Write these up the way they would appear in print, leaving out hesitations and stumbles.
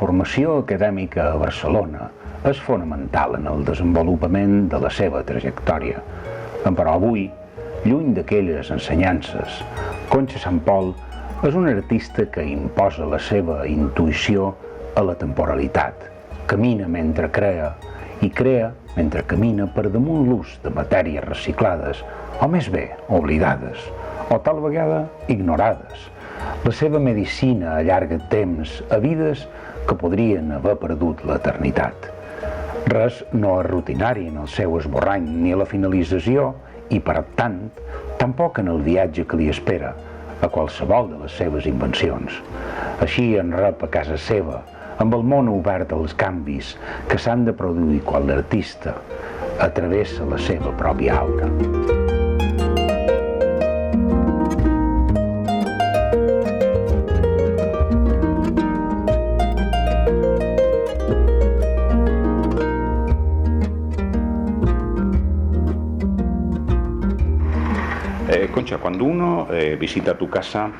formació acadèmica a Barcelona és fonamental en el desenvolupament de la seva trajectòria. Però avui, lluny d'aquelles ensenyances, Concha Sant Pol és un artista que imposa la seva intuïció a la temporalitat. Camina mentre crea i crea mentre camina per damunt l'ús de matèries reciclades o més bé oblidades o tal vegada ignorades. La seva medicina allarga temps a vides que podrien haver perdut l'eternitat. Res no és rutinari en el seu esborrany ni a la finalització i, per tant, tampoc en el viatge que li espera a qualsevol de les seves invencions. Així en rep a casa seva, amb el món obert als canvis que s'han de produir quan l'artista travessa la seva pròpia aura. Concha, cuando uno visita tu casa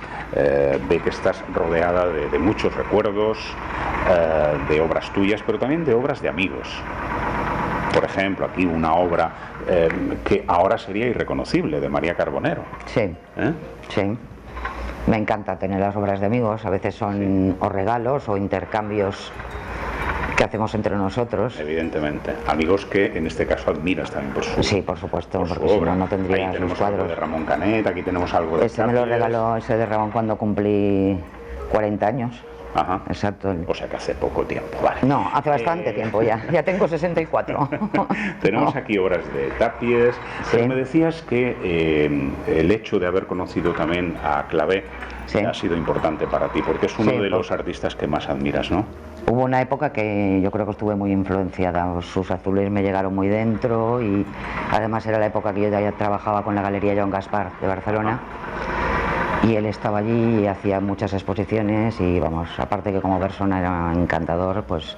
ve que estás rodeada de muchos recuerdos, de obras tuyas, pero también de obras de amigos. Por ejemplo, aquí una obra que ahora sería irreconocible, de María Carbonero. Sí, sí. Me encanta tener las obras de amigos, a veces son o regalos o intercambios que hacemos entre nosotros. Evidentemente. Amigos que en este caso admiras también por su Sí, por supuesto, por porque su si obra. no, no tendrías los cuadros. Algo de Ramón Canet, aquí tenemos algo de Ese me lo regaló ese de Ramón cuando cumplí 40 años. Ajá. Exacto. O sea que hace poco tiempo, vale. No, hace bastante tiempo ya. Ya tengo 64. Tenemos aquí obras de Tapies, pero Sí. me decías que el hecho de haber conocido también a Clavé Sí. ha sido importante para ti, porque es uno Sí, de pues. los artistas que más admiras, ¿no? Hubo una época que yo creo que estuve muy influenciada. Sus azules me llegaron muy dentro y además era la época que yo ya trabajaba con la Galería Joan Gaspar de Barcelona. Y él estaba allí y hacía muchas exposiciones y vamos, aparte que como persona era encantador, pues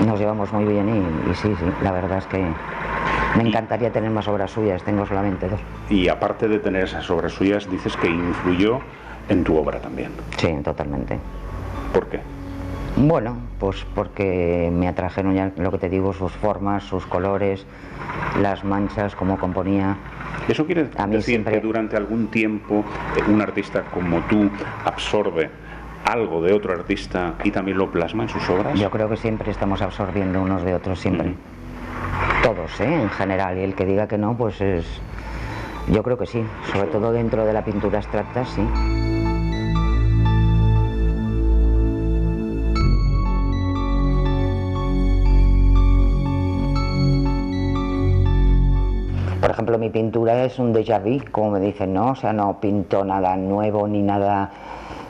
nos llevamos muy bien y sí, la verdad es que me encantaría tener más obras suyas, tengo solamente 2. Y aparte de tener esas obras suyas, dices que influyó en tu obra también. Sí, totalmente. ¿Por qué? Bueno, pues porque me atrajeron ya, lo que te digo, sus formas, sus colores, las manchas, cómo componía. ¿Eso quiere A mí decir siempre- que durante algún tiempo un artista como tú absorbe algo de otro artista y también lo plasma en sus obras? Yo creo que siempre estamos absorbiendo unos de otros, siempre. Todos, en general, y el que diga que no, pues es... Yo creo que sí, sobre todo dentro de la pintura abstracta, sí. Por ejemplo, mi pintura es un déjà vu, como me dicen, ¿no? O sea, no pinto nada nuevo ni nada...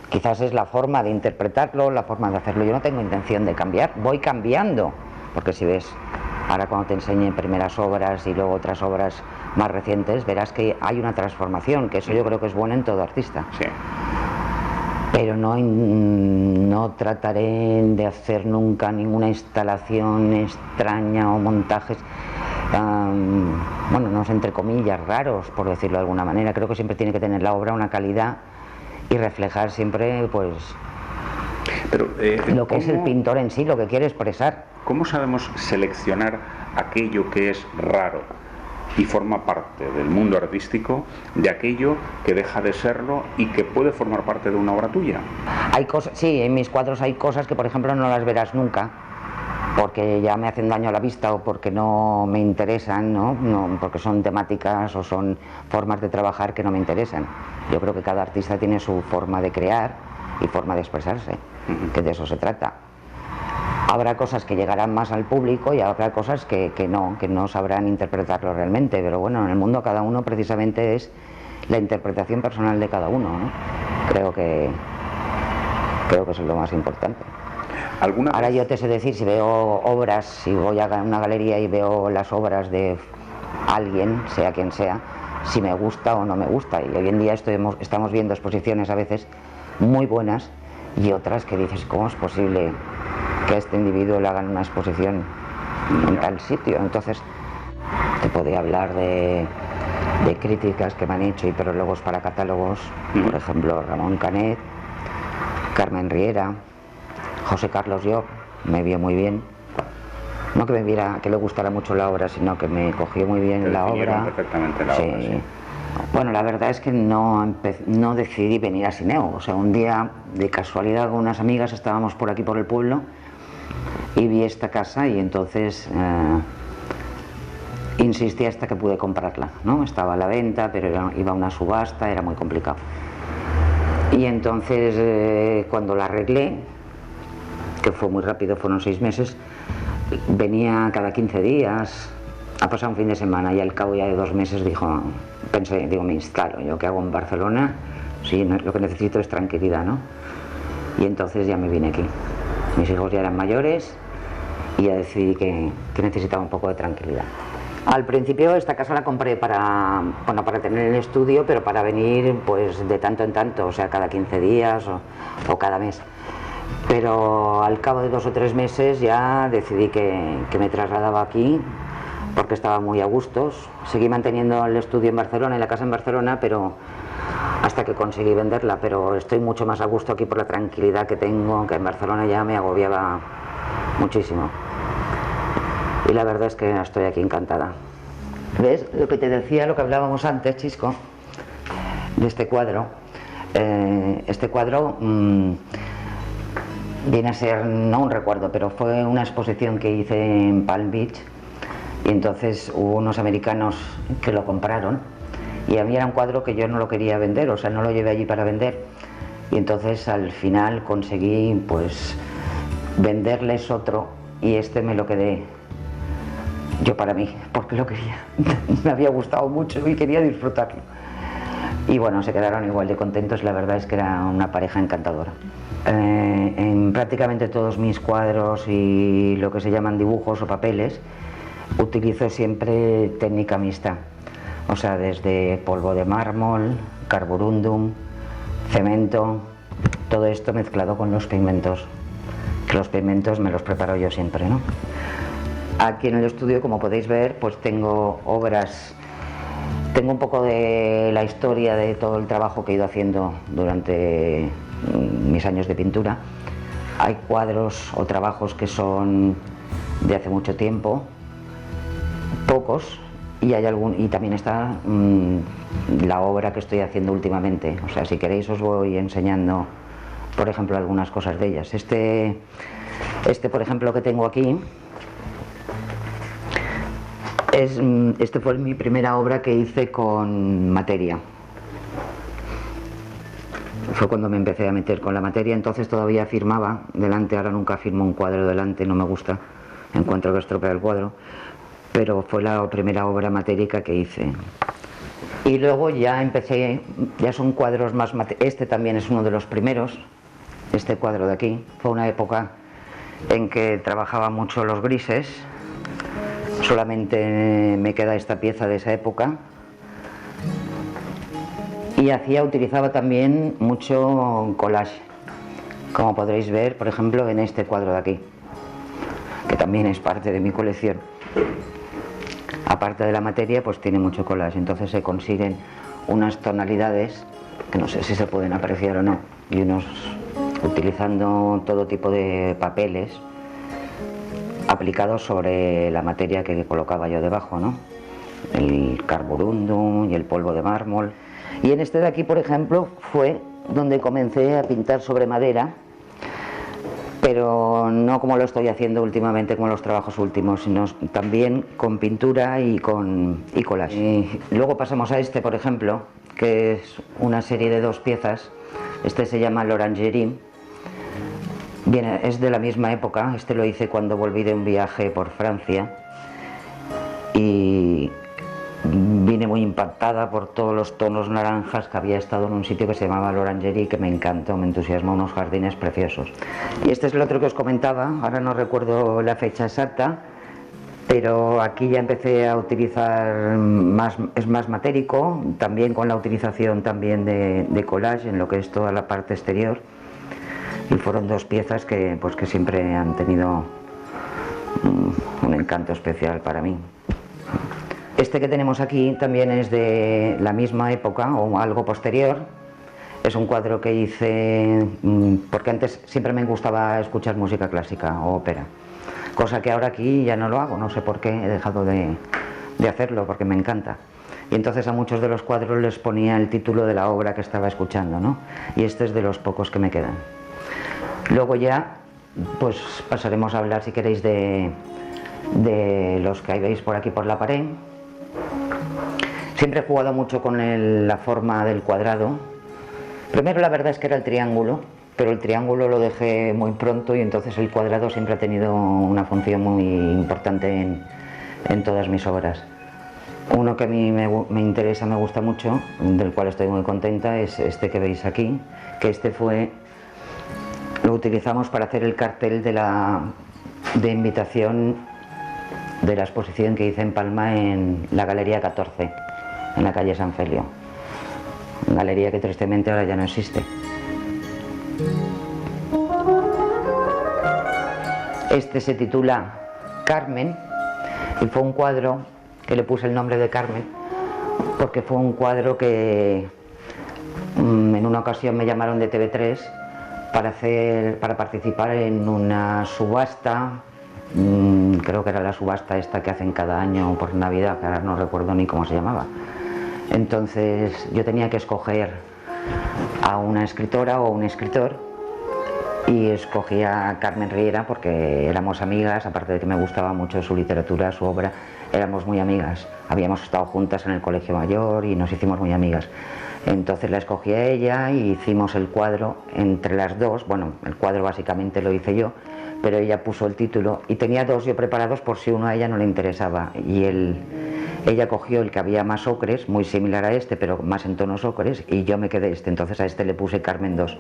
Quizás es la forma de interpretarlo, la forma de hacerlo. Yo no tengo intención de cambiar, voy cambiando. Porque si ves, ahora cuando te enseñe primeras obras y luego otras obras más recientes, verás que hay una transformación, que eso yo creo que es bueno en todo artista. Sí. Pero no trataré de hacer nunca ninguna instalación extraña o montajes, bueno, no sé, entre comillas, raros, por decirlo de alguna manera. Creo que siempre tiene que tener la obra una calidad y reflejar siempre, pues, Pero, lo que es el ¿cómo- pintor en sí, lo que quiere expresar. ¿Cómo sabemos seleccionar aquello que es raro y forma parte del mundo artístico de aquello que deja de serlo y que puede formar parte de una obra tuya? Hay cosas, sí, en mis cuadros hay cosas que, por ejemplo, no las verás nunca, porque ya me hacen daño a la vista o porque no me interesan, ¿no? Porque son temáticas o son formas de trabajar que no me interesan. Yo creo que cada artista tiene su forma de crear y forma de expresarse, que de eso se trata. Habrá cosas que llegarán más al público y habrá cosas que no sabrán interpretarlo realmente, pero bueno, en el mundo cada uno precisamente es la interpretación personal de cada uno, ¿no? Creo que eso es lo más importante. ¿Alguna Ahora vez- yo te sé decir, si veo obras, si voy a una galería y veo las obras de alguien, sea quien sea, si me gusta o no me gusta. Y hoy en día estamos viendo exposiciones a veces muy buenas y otras que dices, ¿cómo es posible que a este individuo le hagan una exposición en tal sitio? Entonces, te podría hablar de críticas que me han hecho y prólogos para catálogos, por ejemplo, Ramón Canet, Carmen Riera, José Carlos Llop me vio muy bien. No que me viera, que le gustara mucho la obra, sino que me cogió muy bien Te la definieron obra. perfectamente la obra, sí. Bueno, la verdad es que no decidí venir a Sineu. O sea, un día, de casualidad, con unas amigas estábamos por aquí por el pueblo y vi esta casa y entonces insistí hasta que pude comprarla, ¿no? Estaba a la venta, pero iba a una subasta, era muy complicado. Y entonces cuando la arreglé, que fue muy rápido, fueron 6 meses, venía cada 15 días, ha pasado un fin de semana y al cabo ya de 2 meses pensé, me instalo, ¿yo qué hago en Barcelona? Sí, lo que necesito es tranquilidad, ¿no? Y entonces ya me vine aquí. Mis hijos ya eran mayores y ya decidí que necesitaba un poco de tranquilidad. Al principio esta casa la compré para tener el estudio, pero para venir pues de tanto en tanto, o sea, cada 15 días o cada mes. Pero al cabo de 2 o 3 meses ya decidí que me trasladaba aquí porque estaba muy a gustos. Seguí manteniendo el estudio en Barcelona y la casa en Barcelona, pero hasta que conseguí venderla, pero estoy mucho más a gusto aquí por la tranquilidad que tengo, que en Barcelona ya me agobiaba muchísimo. Y la verdad es que estoy aquí encantada. ¿Ves? Lo que te decía, lo que hablábamos antes, Chisco, de este cuadro. Este cuadro viene a ser, no un recuerdo, pero fue una exposición que hice en Palm Beach y entonces hubo unos americanos que lo compraron y a mí era un cuadro que yo no lo quería vender, o sea, no lo llevé allí para vender y entonces al final conseguí pues venderles otro y este me lo quedé yo para mí, porque lo quería, me había gustado mucho y quería disfrutarlo. Y bueno, se quedaron igual de contentos, la verdad es que era una pareja encantadora. En prácticamente todos mis cuadros y lo que se llaman dibujos o papeles, utilizo siempre técnica mixta. O sea, desde polvo de mármol, carborundum, cemento, todo esto mezclado con los pigmentos. Que los pigmentos me los preparo yo siempre, ¿no? Aquí en el estudio, como podéis ver, pues tengo obras, tengo un poco de la historia de todo el trabajo que he ido haciendo durante mis años de pintura. Hay cuadros o trabajos que son de hace mucho tiempo, pocos, y también está la obra que estoy haciendo últimamente. O sea, si queréis os voy enseñando, por ejemplo, algunas cosas de ellas. Este por ejemplo, que tengo aquí, este fue mi primera obra que hice con materia. Fue cuando me empecé a meter con la materia, entonces todavía firmaba delante, ahora nunca firmo un cuadro delante, no me gusta, encuentro que estropea el cuadro, pero fue la primera obra matérica que hice. Y luego ya empecé, ya son cuadros más, este también es uno de los primeros, este cuadro de aquí, fue una época en que trabajaba mucho los grises, solamente me queda esta pieza de esa época. Y utilizaba también mucho collage, como podréis ver, por ejemplo, en este cuadro de aquí, que también es parte de mi colección. Aparte de la materia, pues tiene mucho collage, entonces se consiguen unas tonalidades, que no sé si se pueden apreciar o no, y utilizando todo tipo de papeles aplicados sobre la materia que colocaba yo debajo, ¿no? El carborundum y el polvo de mármol. Y en este de aquí, por ejemplo, fue donde comencé a pintar sobre madera, pero no como lo estoy haciendo últimamente, como los trabajos últimos, sino también con pintura y collage. Y luego pasamos a este, por ejemplo, que es una serie de 2 piezas. Este se llama l'Orangerie. Es de la misma época, este lo hice cuando volví de un viaje por Francia y vine muy impactada por todos los tonos naranjas, que había estado en un sitio que se llamaba l'Orangerie, que me encantó, me entusiasmó, unos jardines preciosos. Y este es el otro que os comentaba, ahora no recuerdo la fecha exacta, pero aquí ya empecé a utilizar es más matérico, también con la utilización también de collage en lo que es toda la parte exterior. Y fueron 2 piezas que siempre han tenido un encanto especial para mí. Este que tenemos aquí también es de la misma época o algo posterior. Es un cuadro que hice porque antes siempre me gustaba escuchar música clásica o ópera, cosa que ahora aquí ya no lo hago, no sé por qué he dejado de hacerlo, porque me encanta. Y entonces a muchos de los cuadros les ponía el título de la obra que estaba escuchando, ¿no? Y este es de los pocos que me quedan. Luego ya, pues pasaremos a hablar, si queréis, de los que veis por aquí por la pared. Siempre he jugado mucho con la forma del cuadrado. Primero la verdad es que era el triángulo, pero el triángulo lo dejé muy pronto y entonces el cuadrado siempre ha tenido una función muy importante en todas mis obras. Uno que a mí me interesa, me gusta mucho, del cual estoy muy contenta, es este que veis aquí, que lo utilizamos para hacer el cartel de invitación de la exposición que hice en Palma en la Galería 14, en la calle San Felio. Galería que tristemente ahora ya no existe. Este se titula Carmen y fue un cuadro que le puse el nombre de Carmen porque fue un cuadro que en una ocasión me llamaron de TV3 para participar en una subasta, creo que era la subasta esta que hacen cada año por Navidad, que ahora no recuerdo ni cómo se llamaba. Entonces yo tenía que escoger a una escritora o un escritor y escogí a Carmen Riera porque éramos amigas, aparte de que me gustaba mucho su literatura, su obra, éramos muy amigas. Habíamos estado juntas en el colegio mayor y nos hicimos muy amigas. Entonces la escogí a ella y hicimos el cuadro entre las dos. Bueno, el cuadro básicamente lo hice yo, pero ella puso el título y tenía dos yo preparados por si uno a ella no le interesaba. Y ella cogió el que había más ocres, muy similar a este, pero más en tonos ocres, y yo me quedé este. Entonces a este le puse Carmen 2.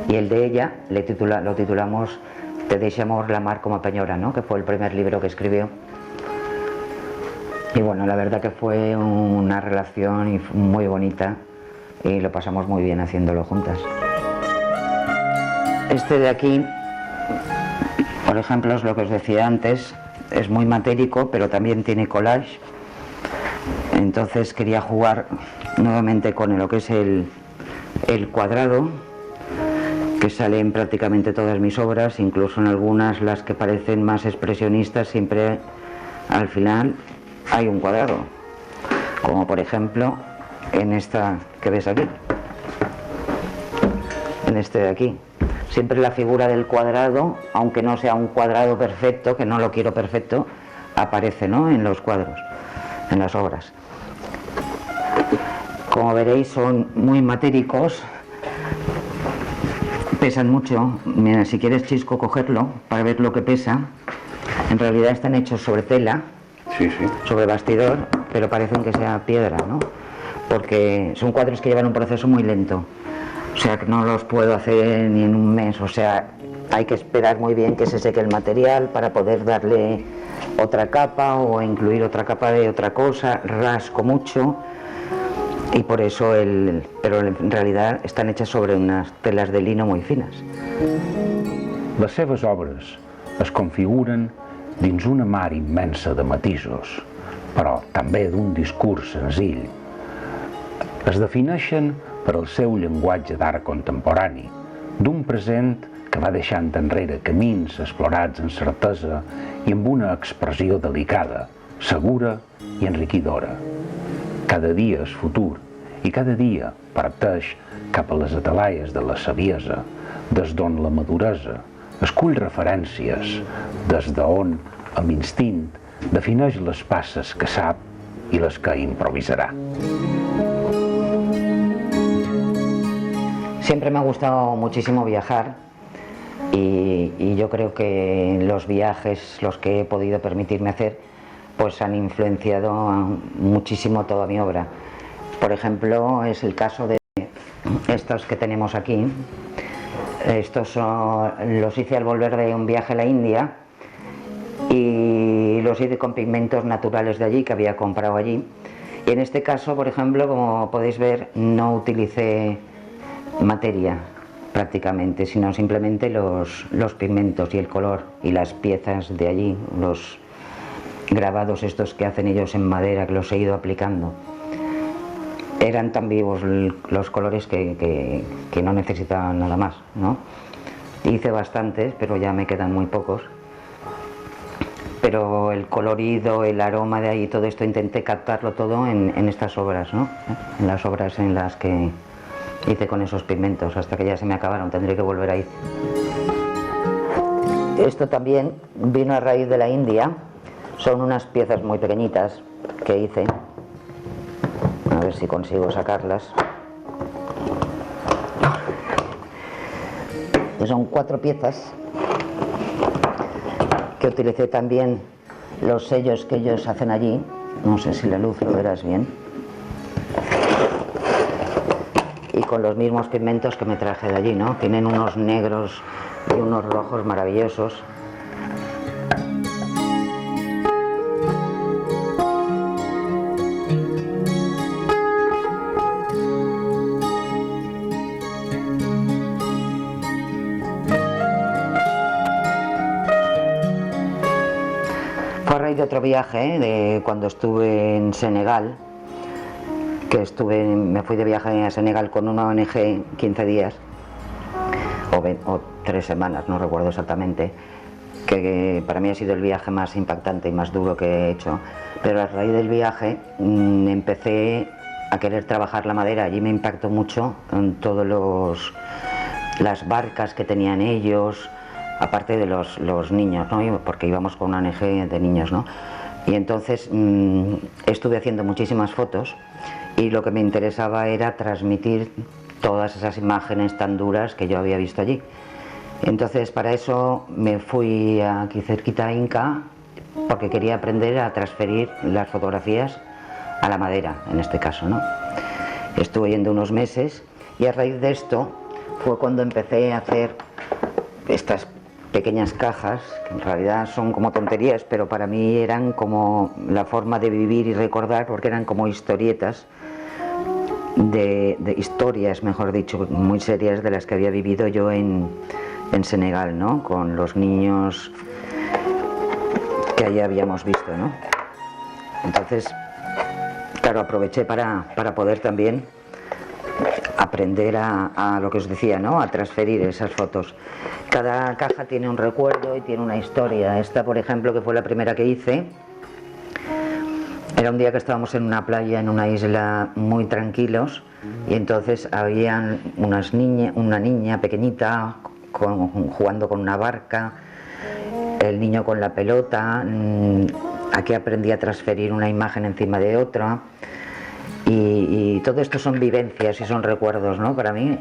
Y el de ella lo titulamos Te deixe amor la mar como peñora, ¿no? Que fue el primer libro que escribió. Y bueno, la verdad que fue una relación muy bonita y lo pasamos muy bien haciéndolo juntas. Este de aquí, por ejemplo, es lo que os decía antes, es muy matérico, pero también tiene collage. Entonces quería jugar nuevamente con lo que es el cuadrado, que sale en prácticamente todas mis obras, incluso en algunas, las que parecen más expresionistas, siempre al final hay un cuadrado, como por ejemplo en esta que ves aquí, en este de aquí. Siempre la figura del cuadrado, aunque no sea un cuadrado perfecto, que no lo quiero perfecto, aparece, ¿no?, en los cuadros, en las obras. Como veréis, son muy matéricos, pesan mucho. Mira, si quieres, Chisco, cogerlo para ver lo que pesa. En realidad están hechos sobre tela, sí, sí, sobre bastidor, pero parecen que sea piedra, ¿no? Porque son cuadros que llevan un proceso muy lento. O sea, que no los puedo hacer ni en un mes. O sea, hay que esperar muy bien que se seque el material para poder darle otra capa o incluir otra capa de otra cosa. Rasco mucho. Y por eso pero en realidad están hechas sobre unas telas de lino muy finas. Les seves obres es configuren dins una mar immensa de matisos, però també d'un discurs senzill. Es defineixen per al seu llenguatge d'art contemporani, d'un present que va deixant enrere camins explorats amb certesa i amb una expressió delicada, segura i enriquidora. Cada dia és futur i cada dia parteix cap a les atalaies de la saviesa, des d'on la maduresa escull referències, des d'on, amb instint, defineix les passes que sap i les que improvisará. Siempre me ha gustado muchísimo viajar y yo creo que los viajes, los que he podido permitirme hacer, pues han influenciado muchísimo toda mi obra. Por ejemplo, es el caso de estos que tenemos aquí. Estos los hice al volver de un viaje a la India y los hice con pigmentos naturales de allí, que había comprado allí. Y en este caso, por ejemplo, como podéis ver, no utilicé materia prácticamente, sino simplemente los pigmentos y el color y las piezas de allí, los grabados estos que hacen ellos en madera, que los he ido aplicando. eran tan vivos los colores que no necesitaban nada más, ¿no? Hice bastantes, pero ya me quedan muy pocos. Pero el colorido, el aroma de ahí, todo esto intenté captarlo todo en estas obras, ¿no? En las obras en las que hice con esos pigmentos, hasta que ya se me acabaron, tendré que volver a ir. Esto también vino a raíz de la India, son unas piezas muy pequeñitas que hice, a ver si consigo sacarlas. Son 4 piezas que utilicé también los sellos que ellos hacen allí, no sé si la luz lo verás bien, y con los mismos pigmentos que me traje de allí, ¿no? Tienen unos negros y unos rojos maravillosos. Fue a raíz de otro viaje, de cuando estuve en Senegal, me fui de viaje a Senegal con una ONG 15 días, o 3 semanas, no recuerdo exactamente, que para mí ha sido el viaje más impactante y más duro que he hecho. Pero a raíz del viaje empecé a querer trabajar la madera. Allí me impactó mucho en todos las barcas que tenían ellos, aparte de los niños, ¿no? Porque íbamos con una ONG de niños, ¿no? Y entonces estuve haciendo muchísimas fotos y lo que me interesaba era transmitir todas esas imágenes tan duras que yo había visto allí. Entonces para eso me fui aquí cerquita a Inca, porque quería aprender a transferir las fotografías a la madera, en este caso, ¿no? Estuve yendo unos meses y a raíz de esto fue cuando empecé a hacer estas pequeñas cajas, que en realidad son como tonterías, pero para mí eran como la forma de vivir y recordar, porque eran como historietas, de historias, mejor dicho, muy serias de las que había vivido yo en Senegal, ¿no? Con los niños que allí habíamos visto, ¿no? Entonces, claro, aproveché para poder también aprender a lo que os decía, ¿no? A transferir esas fotos. Cada caja tiene un recuerdo y tiene una historia. Esta, por ejemplo, que fue la primera que hice, era un día que estábamos en una playa, en una isla, muy tranquilos, y entonces había una niña pequeñita jugando con una barca, el niño con la pelota. Aquí aprendí a transferir una imagen encima de otra, y todo esto son vivencias y son recuerdos, ¿no? Para mí.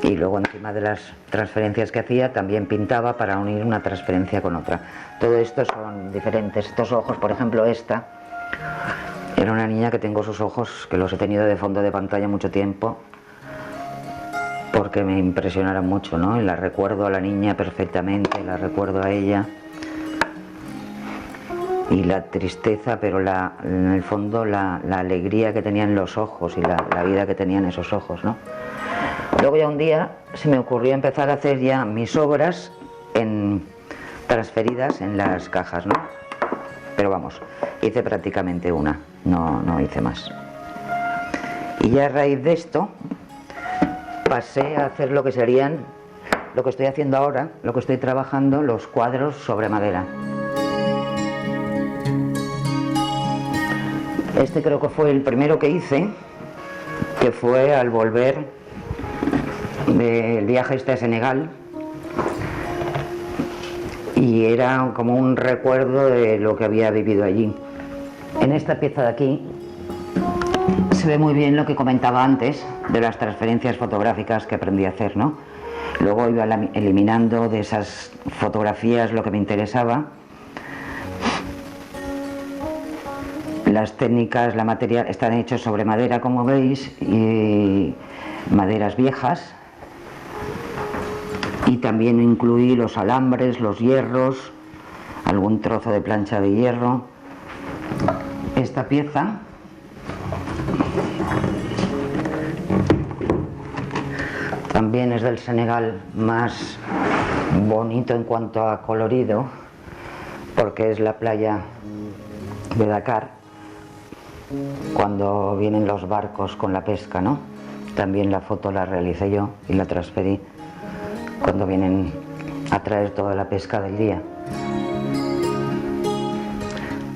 Y luego encima de las transferencias que hacía también pintaba para unir una transferencia con otra. Todo esto son diferentes. Estos ojos, por ejemplo, esta era una niña que tengo sus ojos, que los he tenido de fondo de pantalla mucho tiempo, porque me impresionaron mucho, ¿no? Y la recuerdo a la niña perfectamente, la recuerdo a ella. Y la tristeza, pero en el fondo la alegría que tenían los ojos y la vida que tenían esos ojos, ¿no? Luego ya un día se me ocurrió empezar a hacer ya mis obras transferidas en las cajas, ¿no? Pero vamos, hice prácticamente una, no hice más. Y ya a raíz de esto pasé a hacer lo que serían, lo que estoy haciendo ahora, lo que estoy trabajando, los cuadros sobre madera. Este creo que fue el primero que hice, que fue al volver del viaje a Senegal, y era como un recuerdo de lo que había vivido allí. En esta pieza de aquí se ve muy bien lo que comentaba antes de las transferencias fotográficas que aprendí a hacer, ¿no? Luego iba eliminando de esas fotografías lo que me interesaba. Las técnicas, la material, están hechos sobre madera, como veis, y maderas viejas. Y también incluí los alambres, los hierros, algún trozo de plancha de hierro. Esta pieza también es del Senegal más bonito en cuanto a colorido, porque es la playa de Dakar. cuando vienen los barcos con la pesca, ¿no? También la foto la realicé yo y la transferí cuando vienen a traer toda la pesca del día.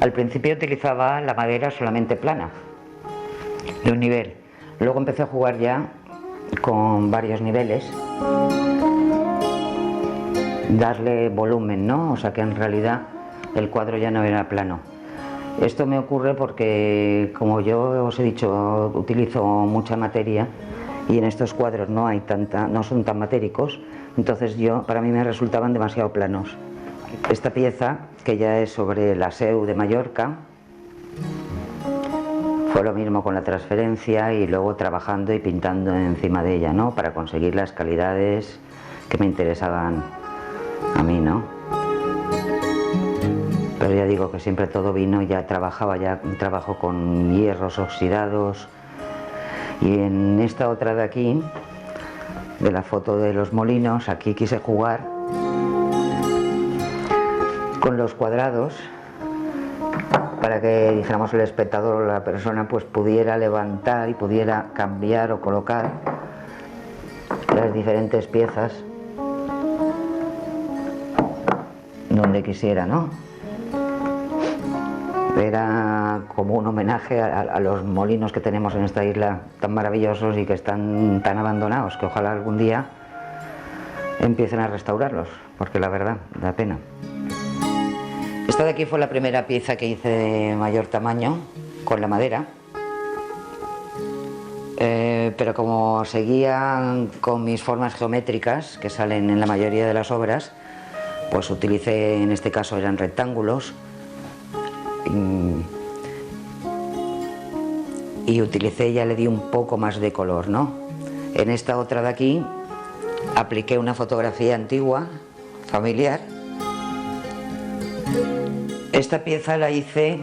Al principio utilizaba la madera solamente plana, de un nivel. Luego empecé a jugar ya con varios niveles, darle volumen, ¿no? O sea que en realidad el cuadro ya no era plano. Esto me ocurre porque, como yo os he dicho, utilizo mucha materia y en estos cuadros no son tan matéricos, entonces para mí me resultaban demasiado planos. Esta pieza, que ya es sobre la Seu de Mallorca, fue lo mismo con la transferencia y luego trabajando y pintando encima de ella, ¿no? Para conseguir las calidades que me interesaban a mí, ¿no? Pero ya digo que siempre todo vino, trabajo con hierros oxidados. Y en esta otra de aquí, de la foto de los molinos, aquí quise jugar con los cuadrados para que, dijéramos, el espectador o la persona pues pudiera levantar y pudiera cambiar o colocar las diferentes piezas donde quisiera, ¿no? Era como un homenaje a los molinos que tenemos en esta isla tan maravillosos y que están tan abandonados, que ojalá algún día empiecen a restaurarlos, porque la verdad, da pena. Esta de aquí fue la primera pieza que hice de mayor tamaño, con la madera, pero como seguía con mis formas geométricas, que salen en la mayoría de las obras, pues utilicé, en este caso eran rectángulos, y ya le di un poco más de color, ¿no? En esta otra de aquí apliqué una fotografía antigua, familiar. Esta pieza la hice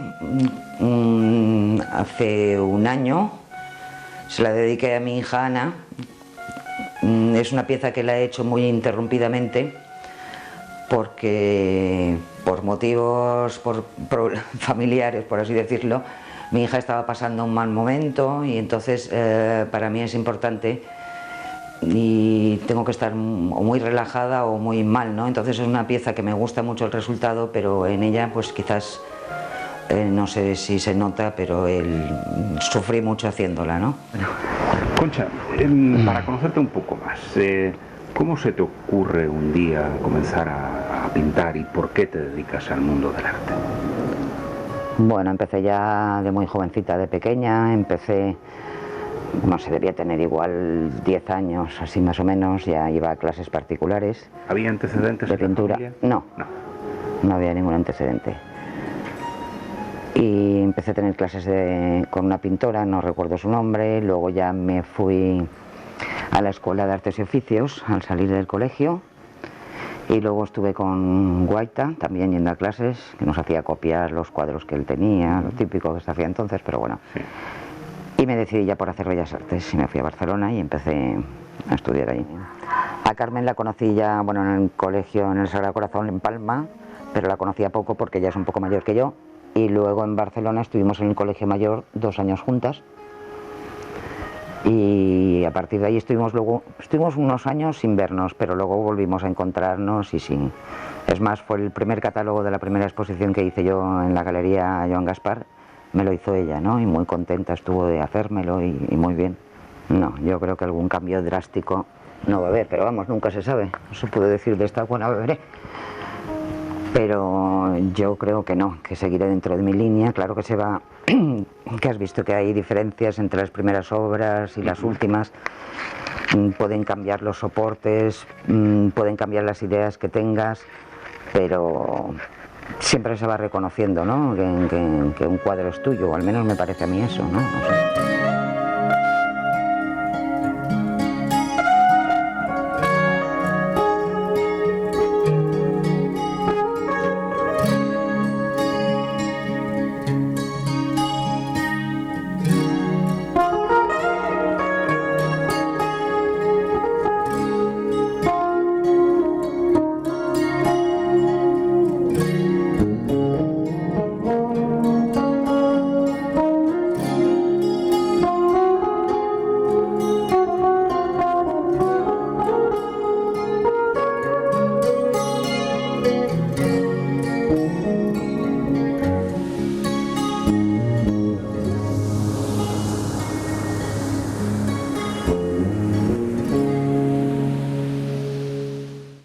hace un año, se la dediqué a mi hija Ana. Es una pieza que la he hecho muy interrumpidamente porque por motivos familiares, por así decirlo, mi hija estaba pasando un mal momento y entonces para mí es importante y tengo que estar o muy relajada o muy mal, ¿no? Entonces es una pieza que me gusta mucho el resultado, pero en ella pues quizás, no sé si se nota, pero sufrí mucho haciéndola, ¿no? Concha, para conocerte un poco más, ¿cómo se te ocurre un día comenzar a pintar y por qué te dedicas al mundo del arte? Bueno, empecé ya de muy jovencita, de pequeña, no sé, debía tener igual 10 años, así más o menos, ya iba a clases particulares. ¿Había antecedentes de pintura? En la familia? No había ningún antecedente. Y empecé a tener clases con una pintora, no recuerdo su nombre, luego ya me fui a la Escuela de Artes y Oficios al salir del colegio y luego estuve con Guaita también yendo a clases, que nos hacía copiar los cuadros que él tenía, lo típico que se hacía entonces, pero bueno. Sí. Y me decidí ya por hacer Bellas Artes y me fui a Barcelona y empecé a estudiar ahí. A Carmen la conocí ya, bueno, en el colegio, en el Sagrado Corazón en Palma, pero la conocía poco porque ella es un poco mayor que yo, y luego en Barcelona estuvimos en el colegio mayor 2 años juntas. Y a partir de ahí estuvimos unos años sin vernos, pero luego volvimos a encontrarnos y sí. Es más, fue el primer catálogo de la primera exposición que hice yo en la Galería Joan Gaspar, me lo hizo ella, ¿no? Y muy contenta estuvo de hacérmelo y muy bien. No, yo creo que algún cambio drástico no va a haber, pero vamos, nunca se sabe. No se puede decir de esta buena beberé. Pero yo creo que no, que seguiré dentro de mi línea. Claro que se va, que has visto que hay diferencias entre las primeras obras y las últimas. Pueden cambiar los soportes, pueden cambiar las ideas que tengas, pero siempre se va reconociendo, ¿no? Que un cuadro es tuyo, o al menos me parece a mí eso, ¿no? No sé.